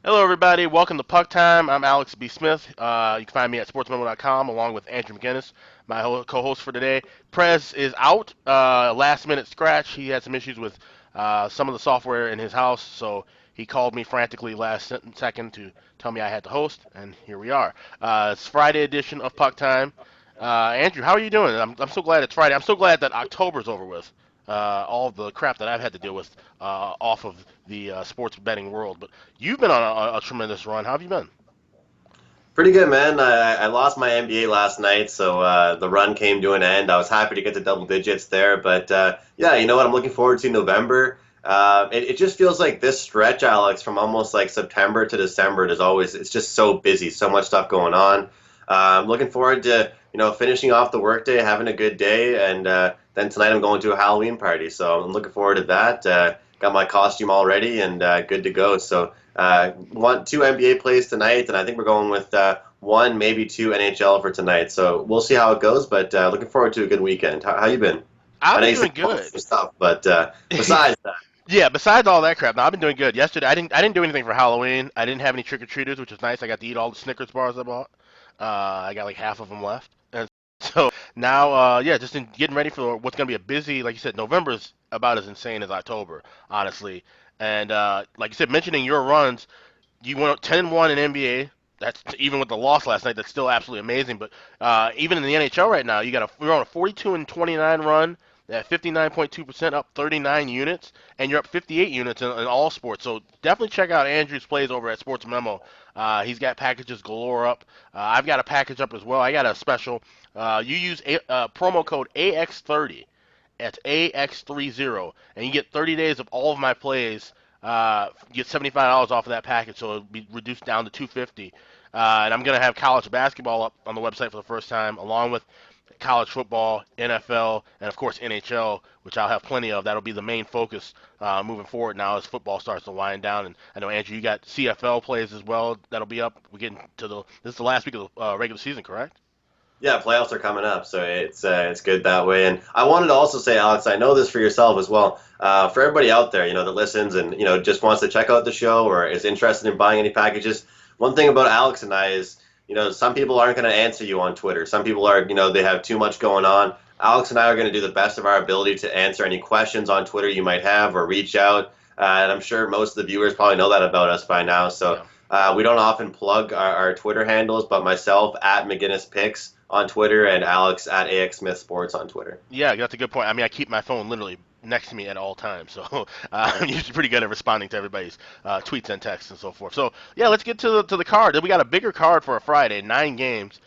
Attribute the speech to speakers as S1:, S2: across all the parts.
S1: Hello, everybody. Welcome to Puck Time. I'm Alex B. Smith. You can find me at sportsmemo.com along with Andrew McInnis, my co-host for today. Prez is out, last-minute scratch. He had some issues with some of the software in his house, so he called me frantically last second to tell me I had to host, and here we are. It's Friday edition of Puck Time. Andrew, how are you doing? I'm so glad it's Friday. I'm so glad that October's over with. All the crap that I've had to deal with off of the sports betting world. But you've been on a tremendous run. How have you been?
S2: Pretty good, man. I lost my NBA last night, so the run came to an end. I was happy to get to double digits there, but yeah, you know what? I'm looking forward to November. It just feels like this stretch, Alex, from almost like September to December, it's just so busy, so much stuff going on. I'm looking forward to finishing off the workday, having a good day, and then tonight I'm going to a Halloween party, so I'm looking forward to that. Got my costume all ready and good to go. So want two NBA plays tonight, and I think we're going with one, maybe two NHL for tonight. So we'll see how it goes, but looking forward to a good weekend. How you been?
S1: I've
S2: I know
S1: been
S2: you said
S1: doing good.
S2: some stuff, but besides that,
S1: Yeah, besides all that crap, no, I've been doing good. Yesterday, I didn't do anything for Halloween. I didn't have any trick or treaters, which is nice. I got to eat all the Snickers bars I bought. I got like half of them left, and so now, yeah, just getting ready for what's gonna be a busy. Like you said, November's about as insane as October, honestly. And like you said, mentioning your runs, you went 10-1 in NBA. That's even with the loss last night. That's still absolutely amazing. But even in the NHL right now, you're on a 42 and 29 run at 59.2%, up 39 units, and you're up 58 units in all sports. So definitely check out Andrew's plays over at Sports Memo. He's got packages galore up. I've got a package up as well. I got a special. You use promo code AX30. That's AX30, and you get 30 days of all of my plays. You get $75 off of that package, so it'll be reduced down to 250. And I'm gonna have college basketball up on the website for the first time, along with college football, NFL, and of course NHL, which I'll have plenty of. That'll be the main focus moving forward now as football starts to wind down. And I know Andrew, you got CFL plays as well. That'll be up. We're getting to this is the last week of the regular season, correct?
S2: yeah, playoffs are coming up, so it's good that way. And I wanted to also say, Alex, I know this for yourself as well. For everybody out there, that listens and just wants to check out the show or is interested in buying any packages. One thing about Alex and I is, some people aren't going to answer you on Twitter. Some people are, they have too much going on. Alex and I are going to do the best of our ability to answer any questions on Twitter you might have or reach out. And I'm sure most of the viewers probably know that about us by now. So
S1: Yeah.
S2: we don't often plug our Twitter handles, but myself at McGinnis Picks on Twitter and Alex at AX Smith Sports on Twitter.
S1: Yeah, that's a good point. I mean, I keep my phone literally next to me at all times, so I'm usually pretty good at responding to everybody's tweets and texts and so forth. So yeah, let's get to the card. We got a bigger card for a Friday, 9 games,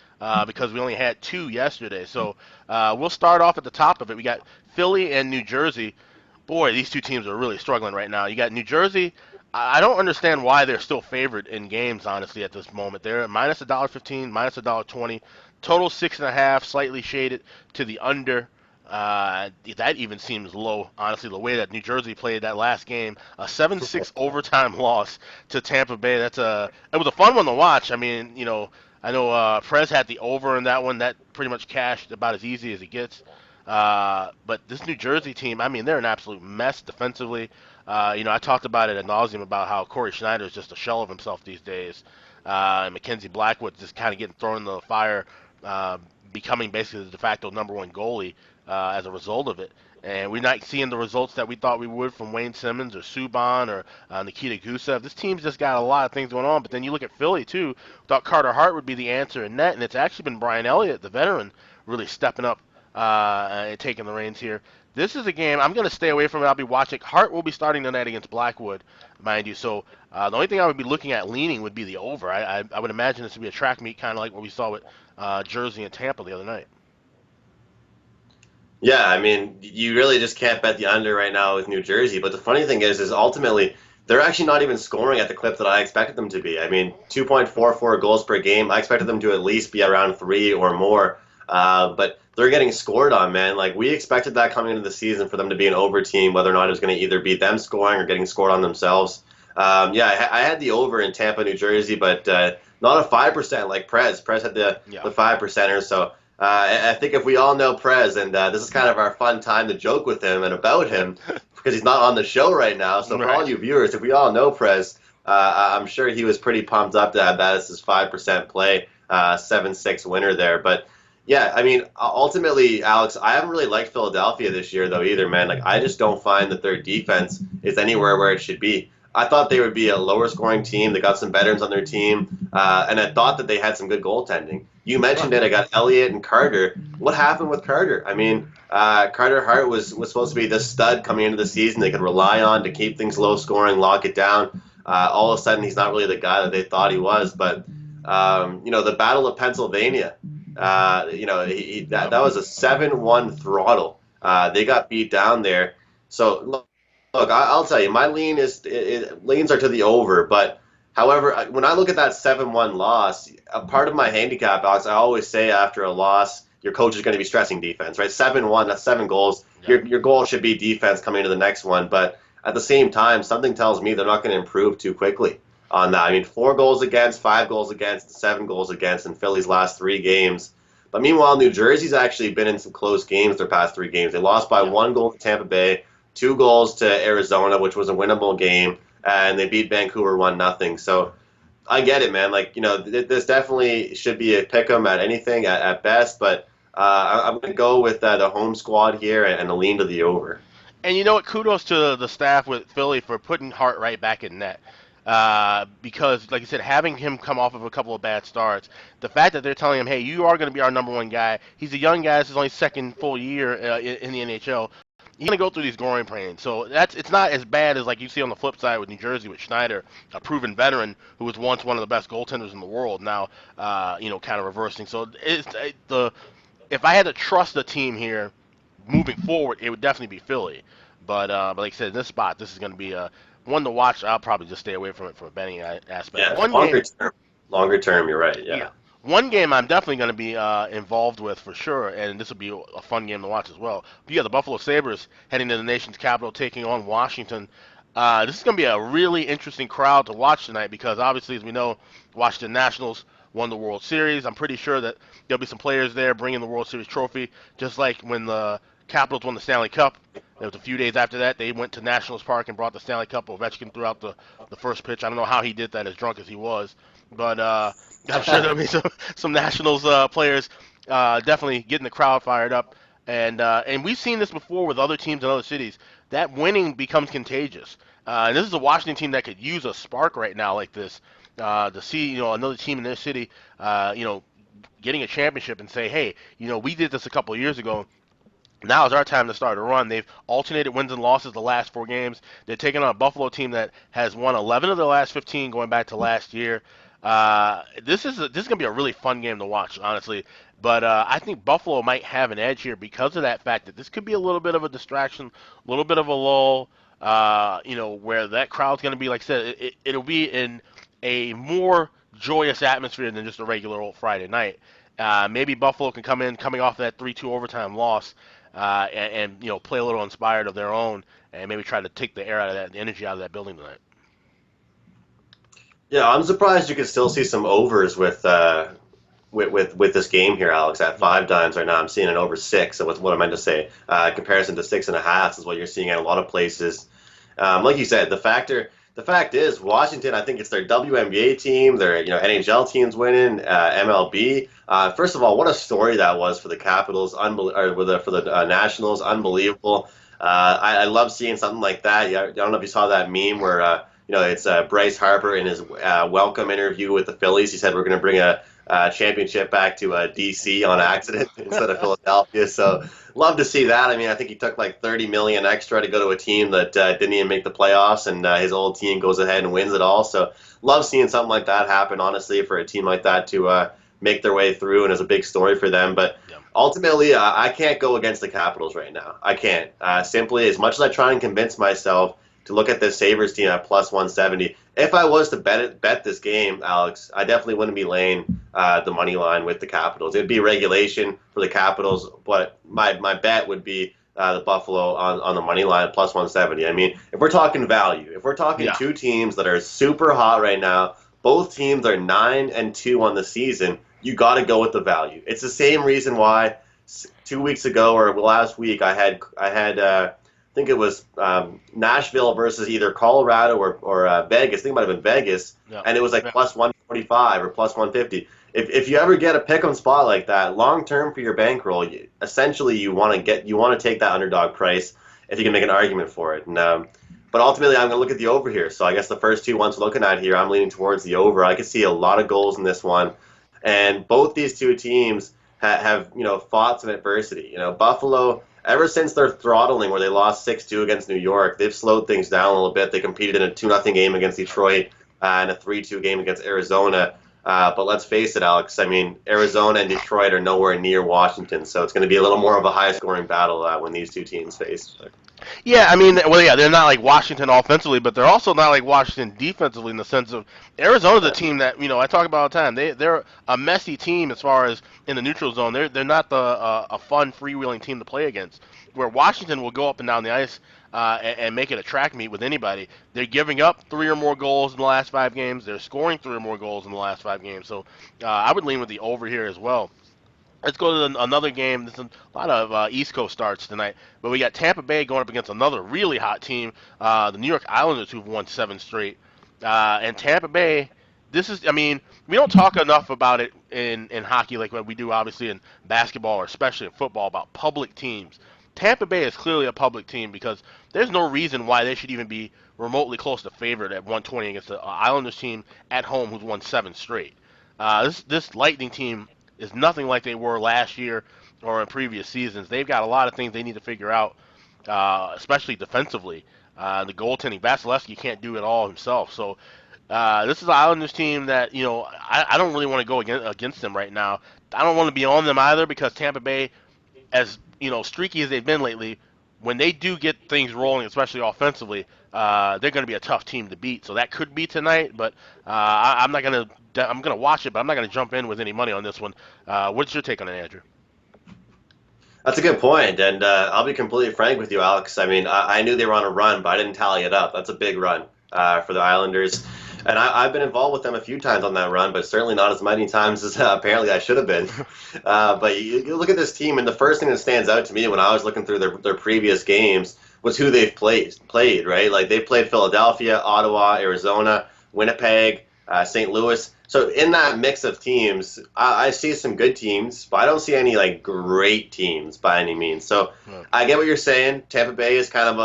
S1: because we only had 2 yesterday. So we'll start off at the top of it. We got Philly and New Jersey. Boy, these two teams are really struggling right now. You got New Jersey. I don't understand why they're still favored in games, honestly, at this moment. They're minus $1.15, minus $1.20. Total 6.5, slightly shaded to the under. That even seems low, honestly, the way that New Jersey played that last game. A 7-6 overtime loss to Tampa Bay. It was a fun one to watch. I mean, I know Prez had the over in that one. That pretty much cashed about as easy as it gets. But this New Jersey team, I mean, they're an absolute mess defensively. I talked about it ad nauseum about how Corey Schneider is just a shell of himself these days. And Mackenzie Blackwood just kind of getting thrown in the fire, uh, becoming basically the de facto number one goalie as a result of it. And we're not seeing the results that we thought we would from Wayne Simmons or Subban or Nikita Gusev. This team's just got a lot of things going on. But then you look at Philly, too. Thought Carter Hart would be the answer in net, and it's actually been Brian Elliott, the veteran, really stepping up and taking the reins here. This is a game I'm going to stay away from it. I'll be watching. Hart will be starting tonight against Blackwood, mind you. So the only thing I would be looking at leaning would be the over. I would imagine this would be a track meet, kind of like what we saw with Jersey and Tampa the other night.
S2: Yeah, I mean, you really just can't bet the under right now with New Jersey. But the funny thing is ultimately they're actually not even scoring at the clip that I expected them to be. I mean, 2.44 goals per game. I expected them to at least be around 3 or more. But they're getting scored on, man. Like we expected that coming into the season for them to be an over team, whether or not it was going to either be them scoring or getting scored on themselves. Yeah, I had the over in Tampa, New Jersey, but not a 5% like Prez. Prez had
S1: Yeah.
S2: the 5%ers. So I think if we all know Prez, and this is kind of our fun time to joke with him and about him because he's not on the show right now. So for all
S1: Right.
S2: you viewers, if we all know Prez, I'm sure he was pretty pumped up to have that as his 5% play, 7-6 winner there. But yeah, I mean, ultimately, Alex, I haven't really liked Philadelphia this year though either, man. Like, I just don't find that their defense is anywhere where it should be. I thought they would be a lower scoring team. They got some veterans on their team, and I thought that they had some good goaltending. You mentioned it. I got Elliott and Carter. What happened with Carter? I mean, Carter Hart was supposed to be this stud coming into the season they could rely on to keep things low scoring, lock it down. All of a sudden, he's not really the guy that they thought he was. But the Battle of Pennsylvania, that was a 7-1 throttle. They got beat down there. So look, I'll tell you, my leans are to the over. But however, when I look at that 7-1 loss, a part of my handicap, Alex, I always say after a loss, your coach is going to be stressing defense, right? 7-1, that's 7 goals.
S1: Yeah.
S2: Your goal should be defense coming into the next one. But at the same time, something tells me they're not going to improve too quickly on that. I mean, 4 goals against, 5 goals against, 7 goals against in Philly's last 3 games. But meanwhile, New Jersey's actually been in some close games their past 3 games. They lost by 1 goal to Tampa Bay, 2 goals to Arizona, which was a winnable game, and they beat Vancouver 1-0. So I get it, man. Like, this definitely should be a pick 'em at anything at best, but I'm going to go with the home squad here and a lean to the over.
S1: And you know what? Kudos to the staff with Philly for putting Hart right back in net. Because, like you said, having him come off of a couple of bad starts, the fact that they're telling him, hey, you are going to be our number 1 guy. He's a young guy. This is only second full year in the NHL. He's going to go through these growing pains. So it's not as bad as like you see on the flip side with New Jersey with Schneider, a proven veteran who was once one of the best goaltenders in the world. Now, kind of reversing. So if I had to trust the team here moving forward, it would definitely be Philly. But like I said, in this spot, this is going to be one to watch. I'll probably just stay away from it from a betting aspect.
S2: Yeah, longer term, you're right. Yeah.
S1: One game I'm definitely going to be involved with for sure, and this will be a fun game to watch as well. You got the Buffalo Sabres heading to the nation's capital, taking on Washington. This is going to be a really interesting crowd to watch tonight because obviously, as we know, Washington Nationals won the World Series. I'm pretty sure that there'll be some players there bringing the World Series trophy, just like when the Capitals won the Stanley Cup. It was a few days after that. They went to Nationals Park and brought the Stanley Cup. Ovechkin threw out the first pitch. I don't know how he did that as drunk as he was. But I'm sure there'll be some Nationals players definitely getting the crowd fired up. And we've seen this before with other teams in other cities. That winning becomes contagious. And this is a Washington team that could use a spark right now like this to see another team in their city getting a championship and say, hey, we did this a couple of years ago. Now is our time to start a run. They've alternated wins and losses the last 4 games. They're taking on a Buffalo team that has won 11 of the last 15 going back to last year. This is going to be a really fun game to watch, honestly. But I think Buffalo might have an edge here because of that fact that this could be a little bit of a distraction, a little bit of a lull, where that crowd's going to be, like I said, it'll be in a more joyous atmosphere than just a regular old Friday night. Maybe Buffalo can come in coming off that 3-2 overtime loss and play a little inspired of their own and maybe try to take the air out of that, the energy out of that building tonight.
S2: Yeah, I'm surprised you could still see some overs with this game here, Alex. At 5 dimes right now, I'm seeing an over 6. So what I meant to say, comparison to 6.5 is what you're seeing at a lot of places. Like you said, the fact is Washington. I think it's their WNBA team. Their NHL teams winning, MLB. First of all, what a story that was for the Capitals, for the Nationals, unbelievable. I love seeing something like that. I don't know if you saw that meme where it's Bryce Harper in his welcome interview with the Phillies. He said we're going to bring a championship back to DC on accident instead of Philadelphia. So love to see that. I mean, I think he took like $30 million extra to go to a team that didn't even make the playoffs, and his old team goes ahead and wins it all. So love seeing something like that happen, honestly, for a team like that to make their way through, and it's a big story for them. But ultimately, I can't go against the Capitals right now. I can't. Simply, as much as I try and convince myself to look at this Sabres team at plus 170. If I was to bet this game, Alex, I definitely wouldn't be laying the money line with the Capitals. It'd be regulation for the Capitals, but my bet would be the Buffalo on the money line at plus 170. I mean, if we're talking value, if we're talking 2 teams that are super hot right now, both teams are 9-2 on the season, you got to go with the value. It's the same reason why 2 weeks ago or last week I had think it was Nashville versus either Colorado or Vegas. I think it might have been Vegas,
S1: Yeah.
S2: and it was like
S1: Yeah.
S2: plus 145 or plus 150. If you ever get a pick'em spot like that, long term for your bankroll, essentially you want to take that underdog price if you can make an argument for it. But ultimately, I'm going to look at the over here. So I guess the first two ones we're looking at here, I'm leaning towards the over. I can see a lot of goals in this one, and both these two teams have fought some adversity. Buffalo, ever since their throttling where they lost 6-2 against New York, they've slowed things down a little bit. They competed in a 2-0 game against Detroit and a 3-2 game against Arizona. But let's face it, Alex. I mean, Arizona and Detroit are nowhere near Washington, so it's going to be a little more of a high-scoring battle when these two teams face.
S1: Yeah, I mean, well, yeah, they're not like Washington offensively, but they're also not like Washington defensively in the sense of Arizona's a team that I talk about all the time. They're a messy team as far as in the neutral zone. They're not a fun freewheeling team to play against. Where Washington will go up and down the ice and make it a track meet with anybody. They're giving up 3 or more goals in the last 5 games. They're scoring 3 or more goals in the last 5 games. So I would lean with the over here as well. Let's go to another game. There's a lot of East Coast starts tonight, but we got Tampa Bay going up against another really hot team, the New York Islanders, who've won 7 straight. And Tampa Bay, this is, I mean, we don't talk enough about it in hockey like what we do, obviously, in basketball or especially in football about public teams. Tampa Bay is clearly a public team because there's no reason why they should even be remotely close to favorite at 120 against the Islanders team at home who's won 7 straight. This Lightning team is nothing like they were last year or in previous seasons. They've got a lot of things they need to figure out, especially defensively. The goaltending, Vasilevsky can't do it all himself. So this is an Islanders team that I don't really want to go against them right now. I don't want to be on them either because Tampa Bay, as streaky as they've been lately, when they do get things rolling, especially offensively, they're going to be a tough team to beat. So that could be tonight, but I'm not going to. I'm going to watch it, but I'm not going to jump in with any money on this one. What's your take on it, Andrew?
S2: That's a good point, and I'll be completely frank with you, Alex. I mean, I knew they were on a run, but I didn't tally it up. That's a big run for the Islanders, and I've been involved with them a few times on that run, but certainly not as many times as apparently I should have been. But you look at this team, and the first thing that stands out to me when I was looking through their previous games was who they've played, right? Like they've played Philadelphia, Ottawa, Arizona, Winnipeg, St. Louis. So in that mix of teams, I see some good teams, but I don't see any like great teams by any means. So
S1: Yeah.
S2: I get what you're saying. Tampa Bay is kind of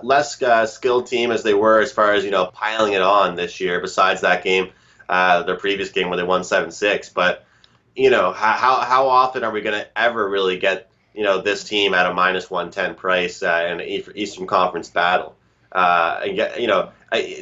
S2: less skilled team as they were as far as piling it on this year. Besides that game, their previous game where they won 7-6. But how often are we going to ever really get this team at a minus 110 price in an Eastern Conference battle? And get,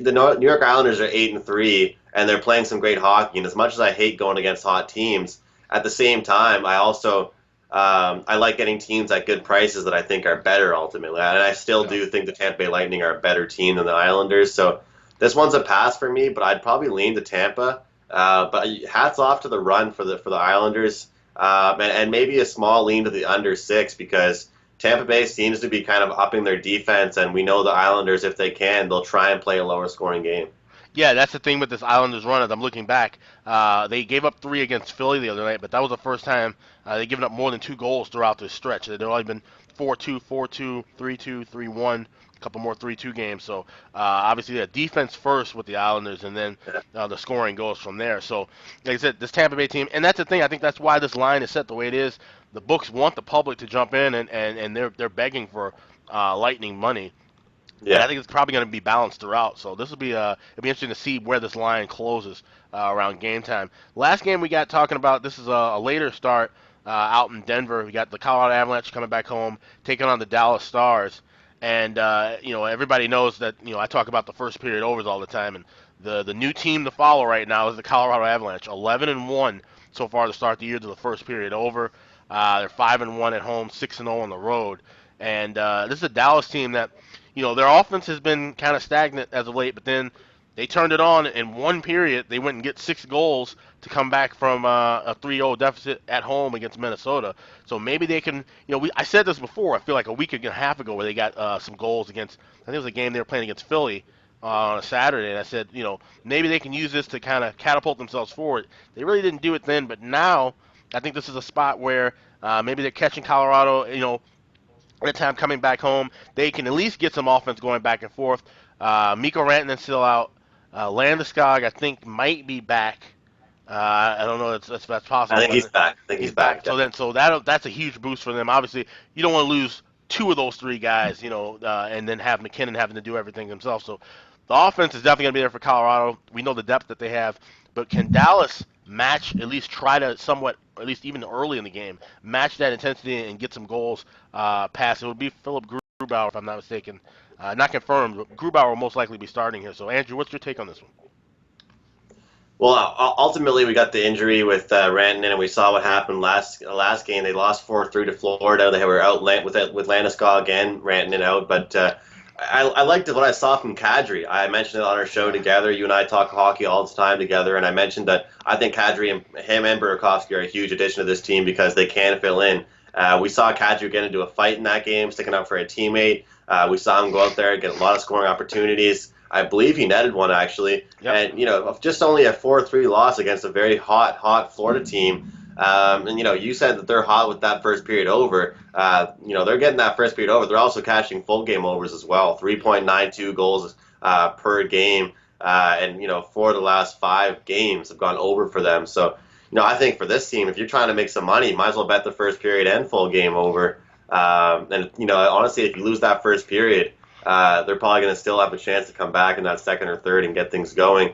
S2: the New York Islanders are 8-3, and they're playing some great hockey. And as much as I hate going against hot teams, at the same time, I also I like getting teams at good prices that I think are better ultimately. And I still do think the Tampa Bay Lightning are a better team than the Islanders. So this one's a pass for me, but I'd probably lean to Tampa. But hats off to the run for the Islanders, and maybe a small lean to the under 6 because Tampa Bay seems to be kind of upping their defense, and we know the Islanders, if they can, they'll try and play a lower scoring game.
S1: Yeah, that's the thing with this Islanders run. As I'm looking back, they gave up 3 against Philly the other night, but that was the first time they've given up more than 2 goals throughout this stretch. They've only been 4-2, 4-2, 3-2, 3-1, a couple more 3-2 games. So obviously, yeah, defense first with the Islanders, and then the scoring goes from there. So, like I said, this Tampa Bay team, and that's the thing. I think that's why this line is set the way it is. The books want the public to jump in, and they're begging for lightning money. And I
S2: Yeah.
S1: think it's probably going to be balanced throughout. So this will be it'll be interesting to see where this line closes around game time. Last game we got talking about this is a later start out in Denver. We got the Colorado Avalanche coming back home, taking on the Dallas Stars. And everybody knows that I talk about the first period overs all the time. And the new team to follow right now is the Colorado Avalanche, 11-1 so far to start the year to the first period over. They're 5-1 at home, 6-0 on the road. And this is a Dallas team that their offense has been kind of stagnant as of late, but then they turned it on in one period. They went and get 6 goals to come back from a 3-0 deficit at home against Minnesota. So maybe they can, I said this before, I feel like a week and a half ago where they got some goals against, I think it was a game they were playing against Philly on a Saturday, and I said, maybe they can use this to kind of catapult themselves forward. They really didn't do it then, but now I think this is a spot where maybe they're catching Colorado, Anytime coming back home, they can at least get some offense going back and forth. Mikko Rantanen's still out. Landeskog, I think, might be back. I don't know if that's
S2: I
S1: possible,
S2: think he's
S1: but
S2: back. I think
S1: he's
S2: he's
S1: back.
S2: back. Yeah.
S1: So that's a huge boost for them. Obviously, you don't want to lose two of those three guys, and then have McKinnon having to do everything himself. So the offense is definitely going to be there for Colorado. We know the depth that they have, but can Dallas match, at least try to somewhat, or at least even early in the game, match that intensity and get some goals past? It would be Philip Grubauer, if I'm not mistaken. Not confirmed, but Grubauer will most likely be starting here. So, Andrew, what's your take on this one?
S2: Well, ultimately we got the injury with Rantanen, and we saw what happened last game. They lost 4-3 to Florida. They were out with Landeskog and Rantanen out, but I liked what I saw from Kadri. I mentioned it on our show together. You and I talk hockey all the time together, and I mentioned that I think Kadri and him and Burakovsky are a huge addition to this team because they can fill in. We saw Kadri get into a fight in that game, sticking up for a teammate. We saw him go out there and get a lot of scoring opportunities. I believe he netted one actually,
S1: Yep.
S2: and just only a 4-3 loss against a very hot Florida team. And you said that they're hot with that first period over. They're getting that first period over. They're also catching full game overs as well, 3.92 goals per game, and 4 of the last 5 games have gone over for them. So, I think for this team, if you're trying to make some money, you might as well bet the first period and full game over. Honestly, if you lose that first period, they're probably going to still have a chance to come back in that second or third and get things going.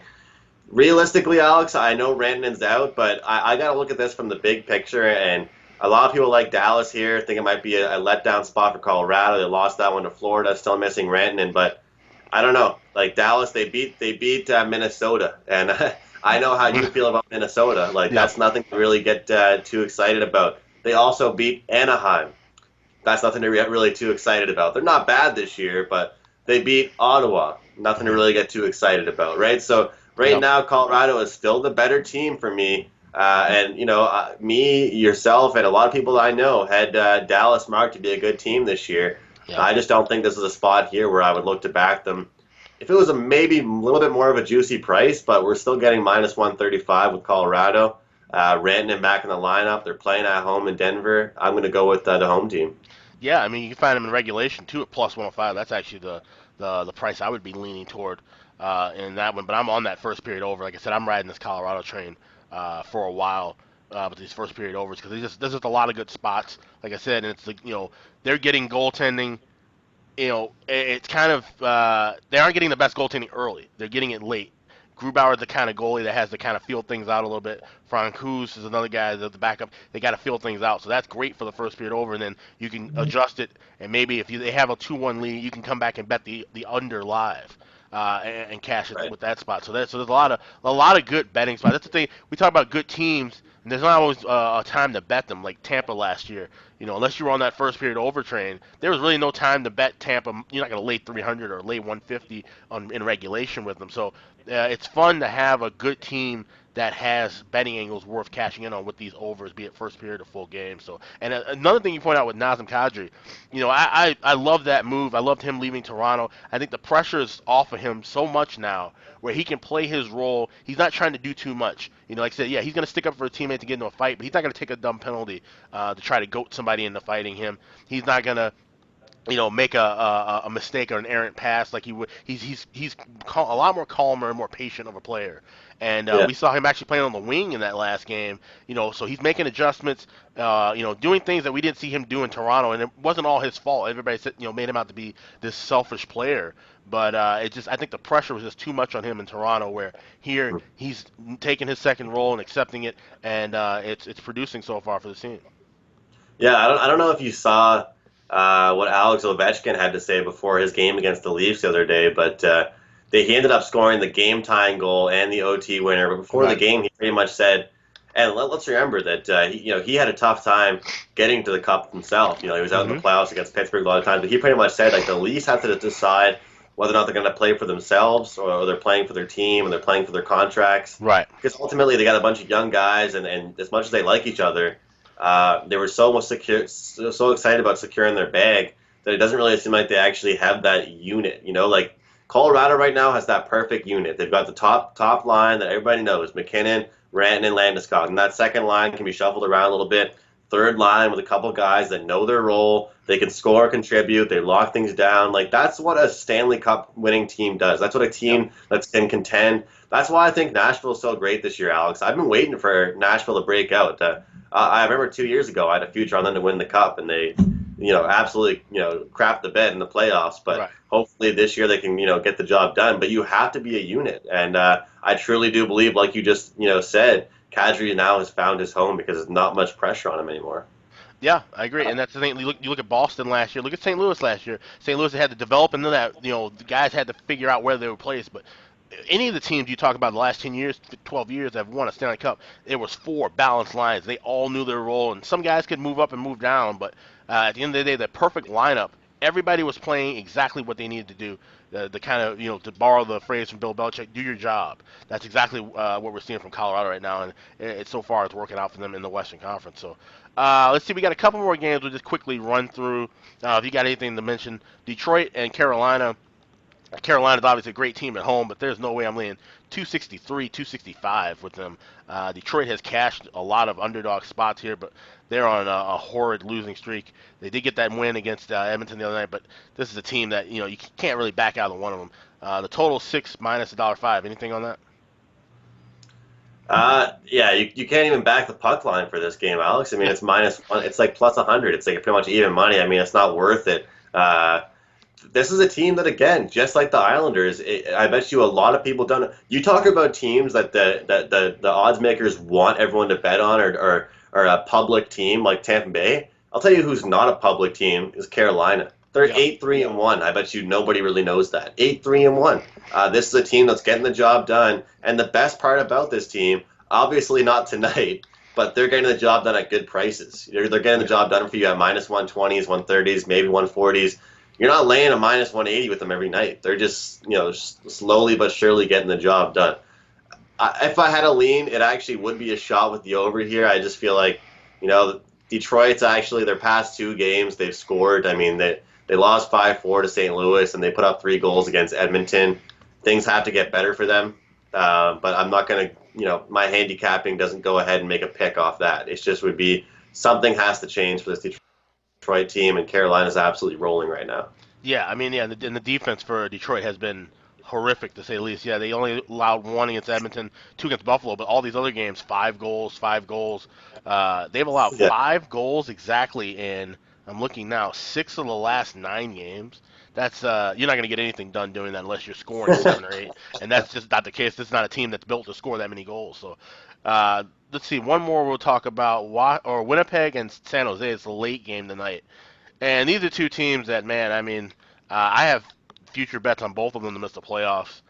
S2: Realistically, Alex, I know Rantanen's out, but I got to look at this from the big picture. And a lot of people like Dallas here, think it might be a letdown spot for Colorado. They lost that one to Florida, still missing Rantanen, but I don't know. Like Dallas, they beat Minnesota, and I know how you feel about Minnesota. Like
S1: Yep.
S2: that's nothing to really get too excited about. They also beat Anaheim. That's nothing to get really too excited about. They're not bad this year, but they beat Ottawa. Nothing to really get too excited about, right? So right
S1: Yep.
S2: now, Colorado is still the better team for me. Me, yourself, and a lot of people that I know had Dallas marked to be a good team this year.
S1: Yep.
S2: I just don't think this is a spot here where I would look to back them. If it was maybe a little bit more of a juicy price, but we're still getting minus 135 with Colorado. Rantanen back in the lineup. They're playing at home in Denver. I'm going to go with the home team.
S1: Yeah, I mean you can find them in regulation too at plus 105. That's actually the price I would be leaning toward in that one. But I'm on that first period over. Like I said, I'm riding this Colorado train for a while with these first period overs because there's just a lot of good spots. Like I said, and it's like they're getting goaltending. It's kind of they aren't getting the best goaltending early. They're getting it late. Grubauer is the kind of goalie that has to kind of feel things out a little bit. Francouz is another guy that's the backup. They got to feel things out, so that's great for the first period over, and then you can adjust it. And maybe if they have a 2-1 lead, you can come back and bet the under live. And cash it
S2: Right.
S1: with that spot. So there's a lot of good betting spots. That's the thing. We talk about good teams, and there's not always a time to bet them. Like Tampa last year, unless you were on that first period over train, there was really no time to bet Tampa. You're not going to lay 300 or lay 150 in regulation with them. So it's fun to have a good team that has betting angles worth cashing in on with these overs, be it first period or full game. So, and another thing you point out with Nazem Kadri, I love that move. I loved him leaving Toronto. I think the pressure is off of him so much now, where he can play his role. He's not trying to do too much. Like I said, yeah, he's going to stick up for a teammate to get into a fight, but he's not going to take a dumb penalty to try to goat somebody into fighting him. He's not going to make a mistake or an errant pass like he would. He's a lot more calmer and more patient of a player. And
S2: Yeah.
S1: we saw him actually playing on the wing in that last game. So he's making adjustments. Doing things that we didn't see him do in Toronto, and it wasn't all his fault. Everybody said, made him out to be this selfish player. But I think the pressure was just too much on him in Toronto. Where here he's taking his second role and accepting it, and it's producing so far for the team.
S2: Yeah, I don't know if you saw what Alex Ovechkin had to say before his game against the Leafs the other day, but he ended up scoring the game-tying goal and the OT winner. But before the game, he pretty much said, and let's remember that he had a tough time getting to the cup himself. He was out in the playoffs against Pittsburgh a lot of times, but he pretty much said like the Leafs have to decide whether or not they're going to play for themselves or they're playing for their team and they're playing for their contracts.
S1: Right.
S2: Because ultimately they got a bunch of young guys, and as much as they like each other, they were so excited about securing their bag that it doesn't really seem like they actually have that unit. Like Colorado right now has that perfect unit. They've got the top line that everybody knows: McKinnon, Rantanen, Landeskog, and that second line can be shuffled around a little bit. Third line with a couple guys that know their role, They can score, contribute, they lock things down. Like that's what a Stanley Cup winning team does. That's what a
S1: Yep.
S2: team that can contend. That's why I think Nashville is so great this year, Alex. I've been waiting for Nashville to break out. I remember 2 years ago I had a future on them to win the cup, and they, absolutely, crapped the bed in the playoffs. But
S1: Right.
S2: hopefully this year they can, get the job done. But you have to be a unit, and I truly do believe, like you just, said, Kadri now has found his home because there's not much pressure on him anymore.
S1: Yeah, I agree, and that's the thing. You look at Boston last year. Look at St. Louis last year. St. Louis had to develop, and then that the guys had to figure out where they were placed. But any of the teams you talk about in the last 10 years, 12 years that have won a Stanley Cup, it was four balanced lines. They all knew their role, and some guys could move up and move down. But at the end of the day, the perfect lineup, everybody was playing exactly what they needed to do. The kind of to borrow the phrase from Bill Belichick, do your job. That's exactly what we're seeing from Colorado right now, and so far it's working out for them in the Western Conference. So let's see, we got a couple more games. We'll just quickly run through. If you got anything to mention, Detroit and Carolina. Carolina's obviously a great team at home, but there's no way I'm laying 263, 265 with them. Detroit has cashed a lot of underdog spots here, but they're on a horrid losing streak. They did get that win against Edmonton the other night, but this is a team that you can't really back out of one of them. The total 6 minus $1.05. Anything on that?
S2: Yeah, you can't even back the puck line for this game, Alex. I mean, it's -1. It's like plus 100. It's like pretty much even money. I mean, it's not worth it. This is a team that, again, just like the Islanders, I bet you a lot of people don't. You talk about teams that the odds makers want everyone to bet on, or a public team like Tampa Bay. I'll tell you who's not a public team is Carolina. They're
S1: Yeah.
S2: 8-3-1. I bet you nobody really knows that. 8-3-1. This is a team that's getting the job done. And the best part about this team, obviously not tonight, but they're getting the job done at good prices. They're getting the job done for you at -120s, 130s, maybe 140s. You're not laying a -180 with them every night. They're just, slowly but surely getting the job done. If I had a lean, it actually would be a shot with the over here. I just feel like, Detroit's actually their past two games they've scored. I mean, they lost 5-4 to St. Louis, and they put up 3 goals against Edmonton. Things have to get better for them, but I'm not going to, my handicapping doesn't go ahead and make a pick off that. It just would be something has to change for this Detroit team, and Carolina's absolutely rolling right now.
S1: Yeah, I mean, yeah, and the defense for Detroit has been horrific to say the least. Yeah, they only allowed one against Edmonton, two against Buffalo, but all these other games, 5 goals, 5 goals. They've allowed
S2: Yeah.
S1: 5 goals exactly in, I'm looking now, 6 of the last 9 games. That's you're not going to get anything done doing that unless you're scoring 7 or 8, and that's just not the case. This is not a team that's built to score that many goals. So let's see, one more we'll talk about. Winnipeg and San Jose. It's a late game tonight. And these are two teams that, man, I mean, I have future bets on both of them to miss the playoffs.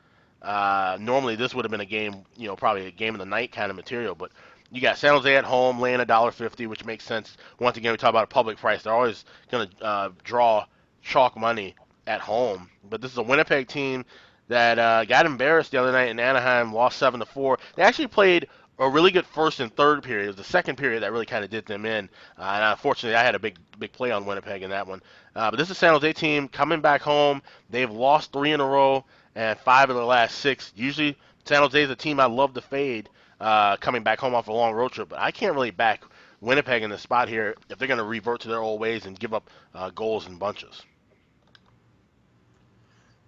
S1: Normally, this would have been a game, probably a game of the night kind of material, but you got San Jose at home laying $1.50, which makes sense. Once again, we talk about a public price. They're always going to draw chalk money at home. But this is a Winnipeg team that got embarrassed the other night in Anaheim, lost 7-4. They actually played a really good first and third period. It was the second period that really kind of did them in. And unfortunately, I had a big play on Winnipeg in that one. But this is a San Jose team coming back home. They've lost 3 in a row and 5 of their last 6. Usually, San Jose is a team I love to fade coming back home off a long road trip. But I can't really back Winnipeg in the spot here if they're going to revert to their old ways and give up goals in bunches.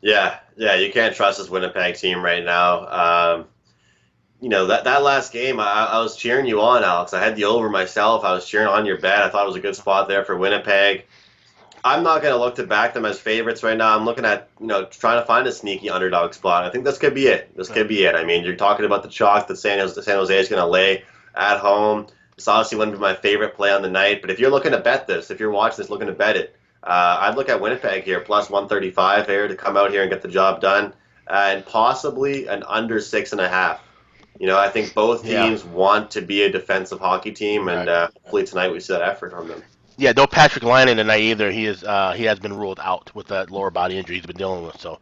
S2: Yeah, you can't trust this Winnipeg team right now. That last game, I was cheering you on, Alex. I had the over myself. I was cheering on your bet. I thought it was a good spot there for Winnipeg. I'm not going to look to back them as favorites right now. I'm looking at, trying to find a sneaky underdog spot. I think this could be it. I mean, you're talking about the chalk that San Jose is going to lay at home. This obviously wouldn't be my favorite play on the night, but if you're looking to bet this, if you're watching this looking to bet it, I'd look at Winnipeg here, plus 135 here to come out here and get the job done, and possibly an under 6.5. I think both teams want to be a defensive hockey team, and hopefully tonight we see that effort from them.
S1: Yeah, no Patrick Laine tonight either. He has been ruled out with that lower body injury he's been dealing with. So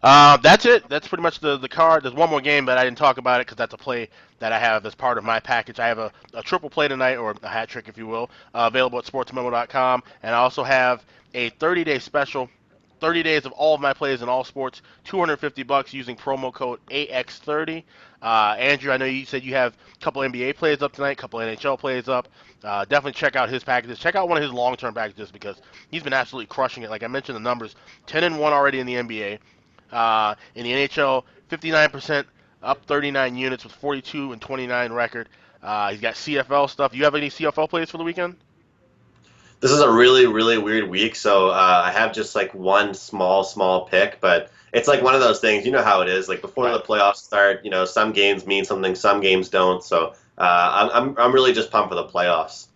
S1: that's it. That's pretty much the card. There's one more game, but I didn't talk about it because that's a play that I have as part of my package. I have a triple play tonight, or a hat trick, if you will, available at sportsmemo.com, and I also have a 30-day special 30 days of all of my plays in all sports, $250 using promo code AX30. Andrew, I know you said you have a couple NBA plays up tonight, a couple NHL plays up. Definitely check out his packages. Check out one of his long-term packages because he's been absolutely crushing it. Like I mentioned, the numbers: 10-1 already in the NBA. In the NHL, 59% up 39 units with 42 and 29 record. He's got CFL stuff. Do you have any CFL plays for the weekend?
S2: This is a really, really weird week, so I have just like one small pick, but it's like one of those things. You know how it is. Like before
S1: Right.
S2: the playoffs start, some games mean something, some games don't. So I'm really just pumped for the playoffs.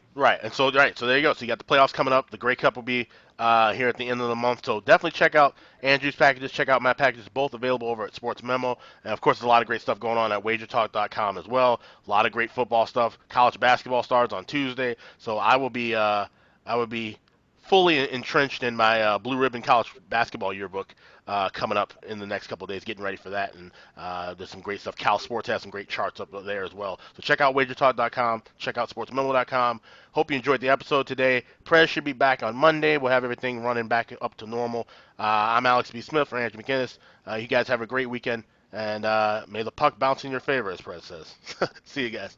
S1: So there you go. So you got the playoffs coming up. The Grey Cup will be here at the end of the month. So definitely check out Andrew's packages. Check out my packages. Both available over at Sports Memo. And of course, there's a lot of great stuff going on at WagerTalk.com as well. A lot of great football stuff. College basketball starts on Tuesday. So I will be fully entrenched in my blue ribbon college basketball yearbook coming up in the next couple of days, getting ready for that. And there's some great stuff. Cal Sports has some great charts up there as well. So check out wagertalk.com, check out sportsmemo.com. Hope you enjoyed the episode today. Prez should be back on Monday. We'll have everything running back up to normal. I'm Alex B. Smith for Andrew McInnis. You guys have a great weekend, and may the puck bounce in your favor, as Prez says. See you guys.